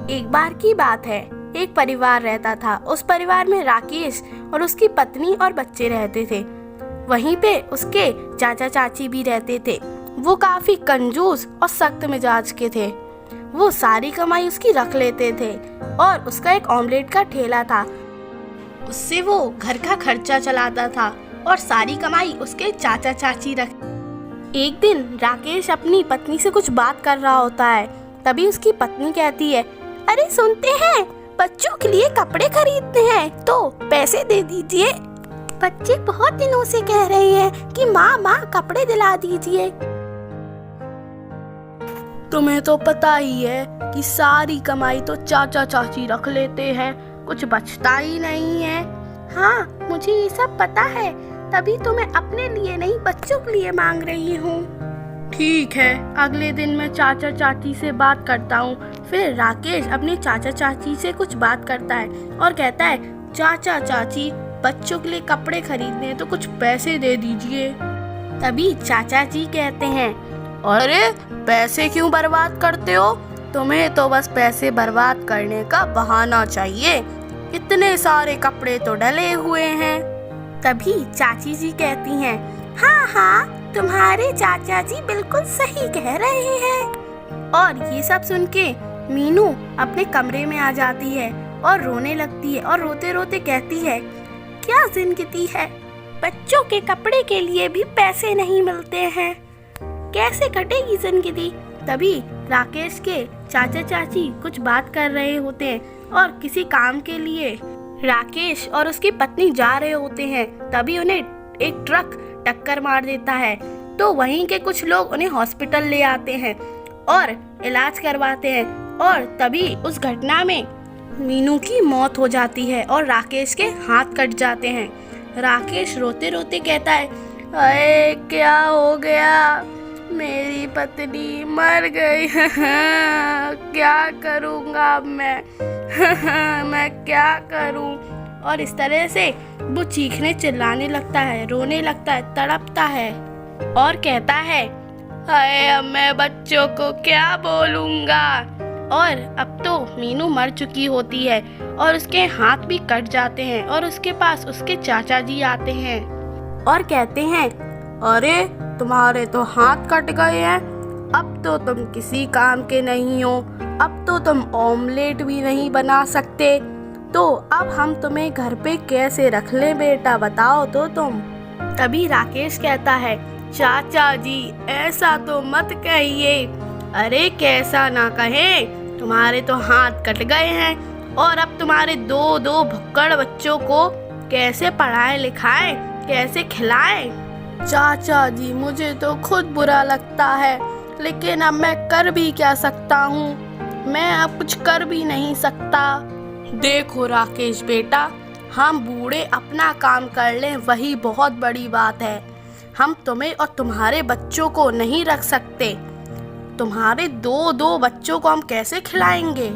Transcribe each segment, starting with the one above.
एक बार की बात है, एक परिवार रहता था। उस परिवार में राकेश और उसकी पत्नी और बच्चे रहते थे। वहीं पे उसके चाचा चाची भी रहते थे। वो काफी कंजूस और सख्त मिजाज के थे। वो सारी कमाई उसकी रख लेते थे और उसका एक ऑमलेट का ठेला था। उससे वो घर का खर्चा चलाता था और सारी कमाई उसके चाचा चाची रख। एक दिन राकेश अपनी पत्नी से कुछ बात कर रहा होता है। तभी उसकी पत्नी कहती है, अरे सुनते हैं, बच्चों के लिए कपड़े खरीदते हैं तो पैसे दे दीजिए। बच्चे बहुत दिनों से कह रहे हैं कि माँ कपड़े दिला दीजिए। तुम्हें तो पता ही है कि सारी कमाई तो चाचा चाची रख लेते हैं, कुछ बचता ही नहीं है। हाँ, मुझे ये सब पता है, तभी तो मैं अपने लिए नहीं बच्चों के लिए मांग रही हूँ। ठीक है, अगले दिन मैं चाचा चाची से बात करता हूँ। फिर राकेश अपने चाचा चाची से कुछ बात करता है और कहता है, चाचा चाची, बच्चों के लिए कपड़े खरीदने तो कुछ पैसे दे दीजिए। तभी चाचा जी कहते हैं, अरे पैसे क्यों बर्बाद करते हो? तुम्हें तो बस पैसे बर्बाद करने का बहाना चाहिए। इतने सारे कपड़े तो डले हुए हैं। तभी चाची जी कहती हैं, हाँ, तुम्हारे चाचा जी बिल्कुल सही कह रहे हैं। और ये सब सुन के मीनू अपने कमरे में आ जाती है और रोने लगती है और रोते रोते कहती है, क्या जिंदगी है, बच्चों के कपड़े के लिए भी पैसे नहीं मिलते हैं, कैसे कटेगी जिंदगी। तभी राकेश के चाचा चाची कुछ बात कर रहे होते हैं और किसी काम के लिए राकेश और उसकी पत्नी जा रहे होते हैं। तभी उन्हें एक ट्रक टक्कर मार देता है तो वहीं के कुछ लोग उन्हें हॉस्पिटल ले आते हैं और इलाज करवाते हैं। और तभी उस घटना में मीनू की मौत हो जाती है और राकेश के हाथ कट जाते हैं। राकेश रोते रोते कहता है, अरे क्या हो गया, मेरी पत्नी मर गई। क्या करूँगा अब मैं। मैं क्या करूँ। और इस तरह से वो चीखने चिल्लाने लगता है, रोने लगता है, तड़पता है और कहता है, हाय अब मैं बच्चों को क्या बोलूँगा। और अब तो मीनू मर चुकी होती है और उसके हाथ भी कट जाते हैं और उसके पास उसके चाचा जी आते हैं और कहते हैं, अरे तुम्हारे तो हाथ कट गए हैं, अब तो तुम किसी काम के नहीं हो, अब तो तुम ऑमलेट भी नहीं बना सकते, तो अब हम तुम्हें घर पे कैसे रख लें बेटा, बताओ तो तुम। तभी राकेश कहता है, चाचा जी ऐसा तो मत कहिए। अरे कैसा ना कहे, तुम्हारे तो हाथ कट गए हैं और अब तुम्हारे दो भुक्कड़ बच्चों को कैसे पढ़ाए लिखाएं, कैसे खिलाएं। चाचा जी मुझे तो खुद बुरा लगता है, लेकिन अब मैं कर भी क्या सकता हूँ, मैं अब कुछ कर भी नहीं सकता। देखो राकेश बेटा, हम बूढ़े अपना काम कर लें वही बहुत बड़ी बात है। हम तुम्हें और तुम्हारे बच्चों को नहीं रख सकते, तुम्हारे दो बच्चों को हम कैसे खिलाएंगे।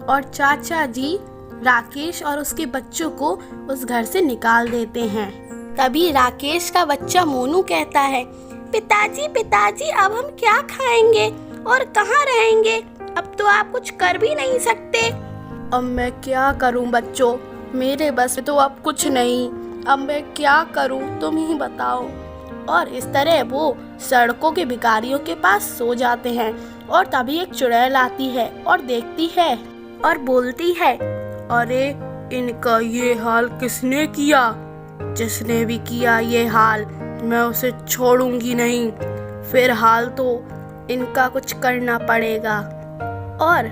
और चाचा जी राकेश और उसके बच्चों को उस घर से निकाल देते हैं। तभी राकेश का बच्चा मोनू कहता है, पिताजी अब हम क्या खाएंगे और कहाँ रहेंगे, अब तो आप कुछ कर भी नहीं सकते। अब मैं क्या करूं बच्चों, मेरे बस में तो अब कुछ नहीं, अब मैं क्या करूं तुम ही बताओ। और इस तरह वो सड़कों के भिखारियों के पास सो जाते हैं। और तभी एक चुड़ैल आती है और देखती है और बोलती है, अरे इनका ये हाल किसने किया, जिसने भी किया ये हाल मैं उसे छोड़ूंगी नहीं, फिलहाल तो इनका कुछ करना पड़ेगा। और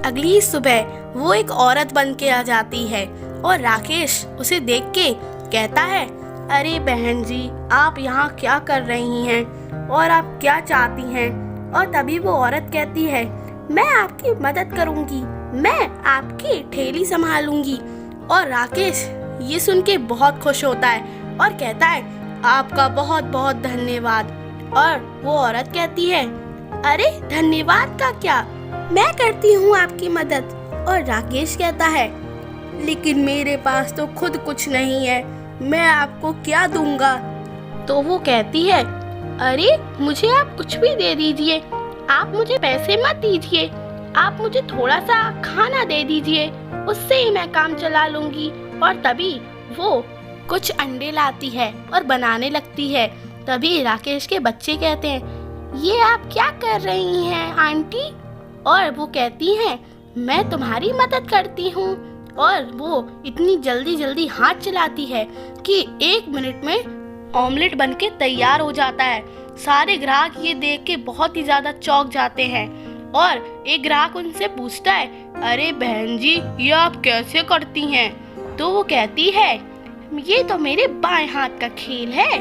अगली सुबह वो एक औरत बन के आ जाती है और राकेश उसे देख के कहता है, अरे बहन जी आप यहाँ क्या कर रही हैं और आप क्या चाहती हैं। और तभी वो औरत कहती है, मैं आपकी मदद करूँगी, मैं आपकी ठेली संभालूंगी। और राकेश ये सुन के बहुत खुश होता है और कहता है, आपका बहुत बहुत धन्यवाद। और वो औरत कहती है, अरे धन्यवाद का क्या, मैं करती हूँ आपकी मदद। और राकेश कहता है, लेकिन मेरे पास तो खुद कुछ नहीं है, मैं आपको क्या दूंगा। तो वो कहती है, अरे मुझे आप कुछ भी दे दीजिए, आप मुझे पैसे मत दीजिए, आप मुझे थोड़ा सा खाना दे दीजिए, उससे ही मैं काम चला लूंगी। और तभी वो कुछ अंडे लाती है और बनाने लगती है। तभी राकेश के बच्चे कहते हैं, ये आप क्या कर रही हैं आंटी? और वो कहती हैं, मैं तुम्हारी मदद करती हूँ। और वो इतनी जल्दी जल्दी हाथ चलाती है कि 1 मिनट में ऑमलेट बनके तैयार हो जाता है। सारे ग्राहक ये देख के बहुत ही ज्यादा चौंक जाते हैं। और एक ग्राहक उनसे पूछता है, अरे बहन जी, ये आप कैसे करती हैं? तो वो कहती है, ये तो मेरे बाएं हाथ का खेल है।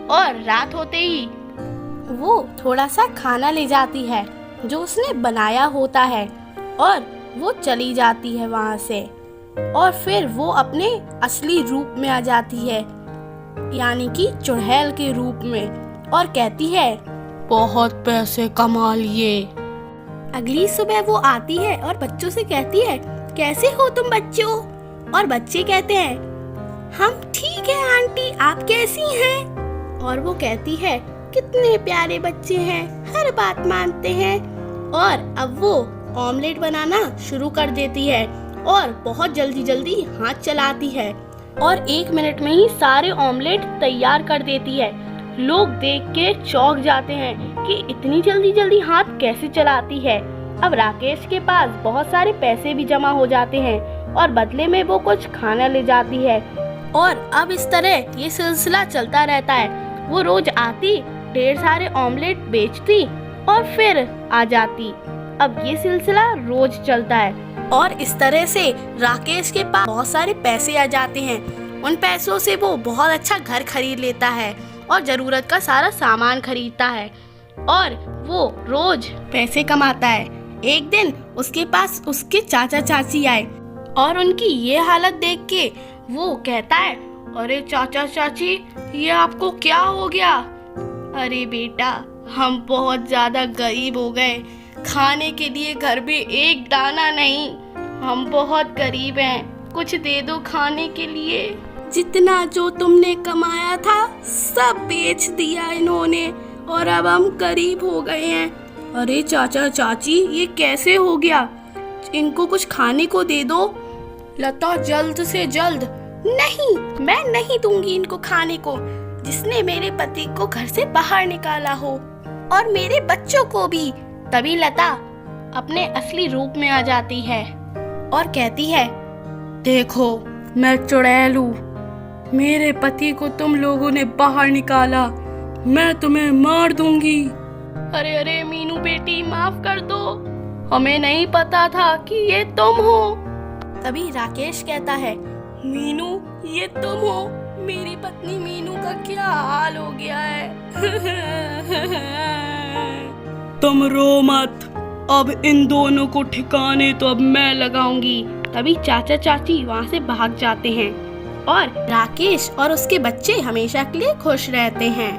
और रात होते ही वो थोड़ा सा खाना ले जाती है जो उसने बनाया होता है, और वो चली जाती है वहाँ से। और फिर वो अपने असली रूप में आ जाती है, यानी कि चुड़ैल के रूप में, और कहती है, बहुत पैसे कमा लिए। अगली सुबह वो आती है और बच्चों से कहती है, कैसे हो तुम बच्चों? और बच्चे कहते हैं, हम ठीक है आंटी, आप कैसी हैं? और वो कहती है, कितने प्यारे बच्चे हैं, हर बात मानते हैं। और अब वो ऑमलेट बनाना शुरू कर देती है और बहुत जल्दी जल्दी हाथ चलाती है, और 1 मिनट में ही सारे ऑमलेट तैयार कर देती है। लोग देख के चौंक जाते हैं कि इतनी जल्दी जल्दी हाथ कैसे चलाती है। अब राकेश के पास बहुत सारे पैसे भी जमा हो जाते हैं और बदले में वो कुछ खाना ले जाती है। और अब इस तरह ये सिलसिला चलता रहता है। वो रोज आती, ढेर सारे ऑमलेट बेचती और फिर आ जाती। अब ये सिलसिला रोज चलता है और इस तरह से राकेश के पास बहुत सारे पैसे आ जाते हैं। उन पैसों से वो बहुत अच्छा घर खरीद लेता है और जरूरत का सारा सामान खरीदता है, और वो रोज पैसे कमाता है। एक दिन उसके पास उसके चाचा चाची आए और उनकी ये हालत देख के वो कहता है, अरे चाचा चाची, ये आपको क्या हो गया? अरे बेटा, हम बहुत ज्यादा गरीब हो गए, खाने के लिए घर में एक दाना नहीं, हम बहुत गरीब हैं, कुछ दे दो खाने के लिए। जितना जो तुमने कमाया था सब बेच दिया इन्होंने और अब हम गरीब हो गए हैं। अरे चाचा चाची, ये कैसे हो गया? इनको कुछ खाने को दे दो। लता जल्द से जल्द। नहीं, मैं नहीं दूंगी इनको खाने को, जिसने मेरे पति को घर से बाहर निकाला हो, और मेरे बच्चों को भी। तभी लता अपने असली रूप में आ जाती है और कहती है, देखो मैं चुड़ैल हूँ, मेरे पति को तुम लोगों ने बाहर निकाला, मैं तुम्हें मार दूंगी। अरे अरे मीनू बेटी, माफ कर दो, हमें नहीं पता था कि ये तुम हो। तभी राकेश कहता है, मीनू ये तुम हो? मेरी पत्नी मीनू का क्या हाल हो गया है। तुम रो मत, अब इन दोनों को ठिकाने तो अब मैं लगाऊंगी। तभी चाचा चाची वहाँ से भाग जाते हैं और राकेश और उसके बच्चे हमेशा के लिए खुश रहते हैं।